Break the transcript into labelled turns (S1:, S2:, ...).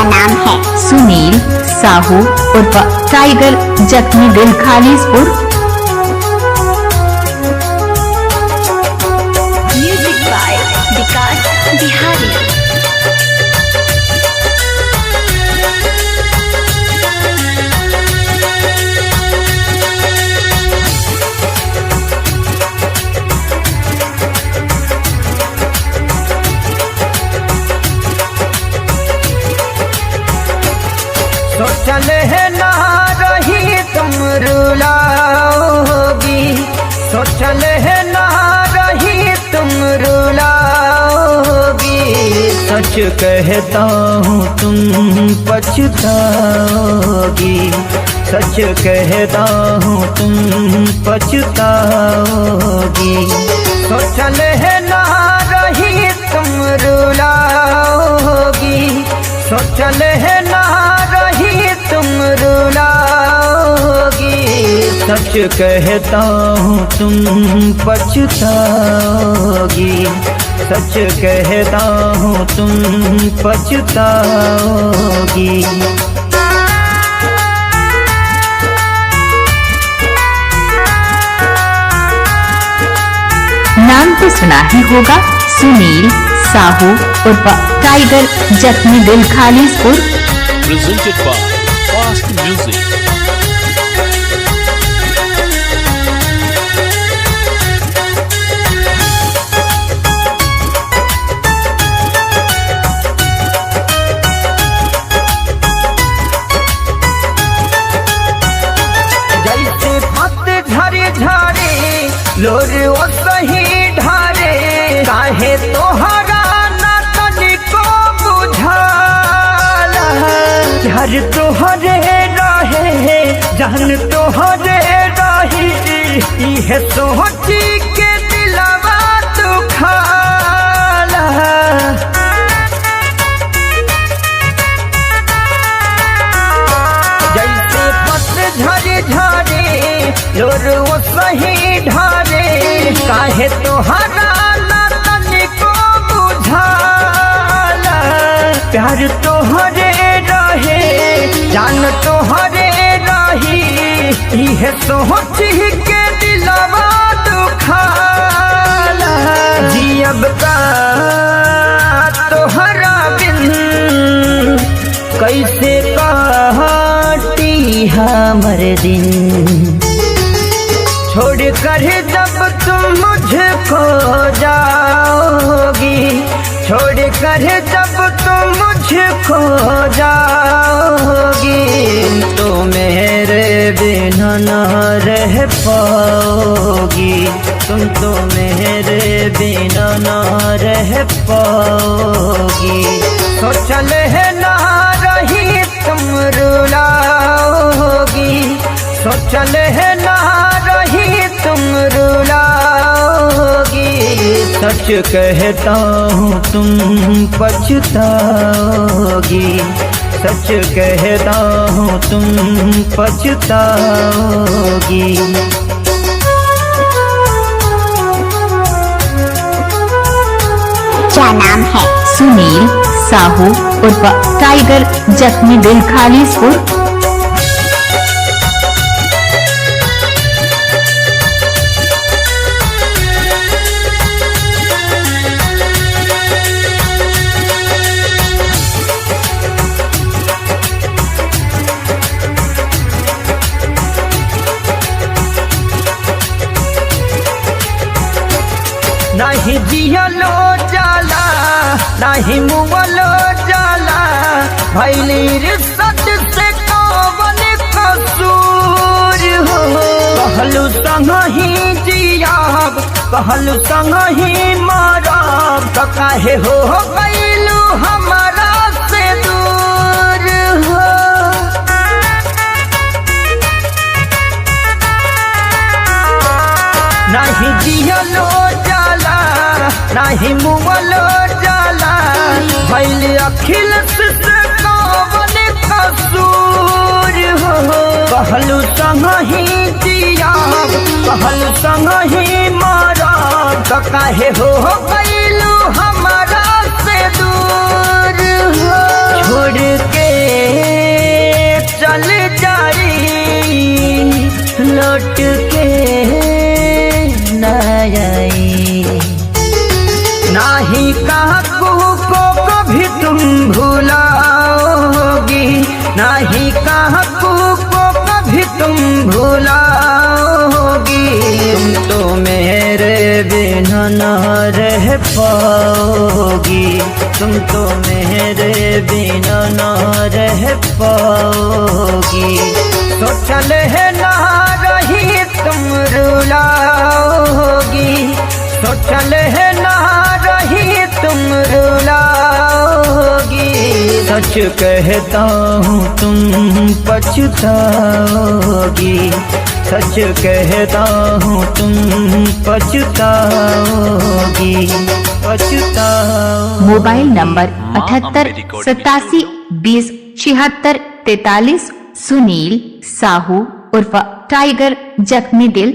S1: नाम है?
S2: सुनील साहू उर्फ टाइगर, जख्मी दिल, खालिसपुर।
S3: म्यूजिक बाय विकास बिहारी।
S4: सोचल है ना रही तुम रुलाओगी, सोचल है ना रही तुम रुलाओगी। सच कहता हूँ तुम पछताओगी, सच कहता हूँ तुम पछताओगी। सोचल है ना रही तुम रुलाओगी, सोचल है ना तुम रुलाओगी। सच कहता हूँ तुम पछताओगी, सच कहता हूँ तुम पछताओगी।
S2: नाम तो सुना ही होगा, सुनील साहू उर्फ टाइगर, जख्मी दिल, Khalispur.
S5: Presented by Fast Music.
S4: जैसे पतझड़ झरे लोर वो सही ढारे, काहे तोहरा ना तनिको बुझाला। प्यार तोहरे रहे जान तोहरे रही, इहे सोची के दिलवा दुखाला। जैसे पतझड़ झरे लोर वो सही ढारे, काहे तोहरा ना तनिको बुझाला। प्यार तोहरे रहे जान तोहरे रही, इहे सोची के दिलवा दुखाला। जियब का तोहरा बिन कैसे काटी हमर दिन, छोड़ कर जब तुम मुझको जाओगी, छोड़ कर जब तुम मुझको जाओगी। तो मेरे बिना न रह पाओगी, तुम तो मेरे बिना न रह पाओगी। सोचल है ना रही तुम रुलाओगी, सोचल है ना रही तुम रुलाओगी। सच कहता हूँ तुम पछताओगी, सच कहता हूँ तुम पछताओगी।
S1: क्या नाम है?
S2: सुनील साहू उर्फ टाइगर, जख्मी दिल, खालिसपुर।
S4: नहीं जियलो जाला नहीं मुवलो जाला, भैली रिश्त से कौन कसूर हो। कहलू संग ही जियाब, कहलू संग ही मरब, तो काहे हो गइलू हमारा से दूर हो। नहीं जियलो जाला नहीं मुवलो जाला, भइल अखिल से कौन कसूर हो। कहलू संग ही जियाब, कहलू संग ही मरब, तो काहे हो गइलू हमारा से दूर हो। छोड़ के ना रह पाओगी, तुम तो मेरे बिना ना रह पाओगी। सोचल है ना रही तुम रुलाओगी, सोचल है ना रही तुम रुलाओगी। सच कहता हूँ तुम पछताओगी, सच कहता हूँ तुम पछताओगी, पछताओगी।
S2: Mobile number 7887207643। सुनील साहू उर्फ टाइगर जख्मी दिल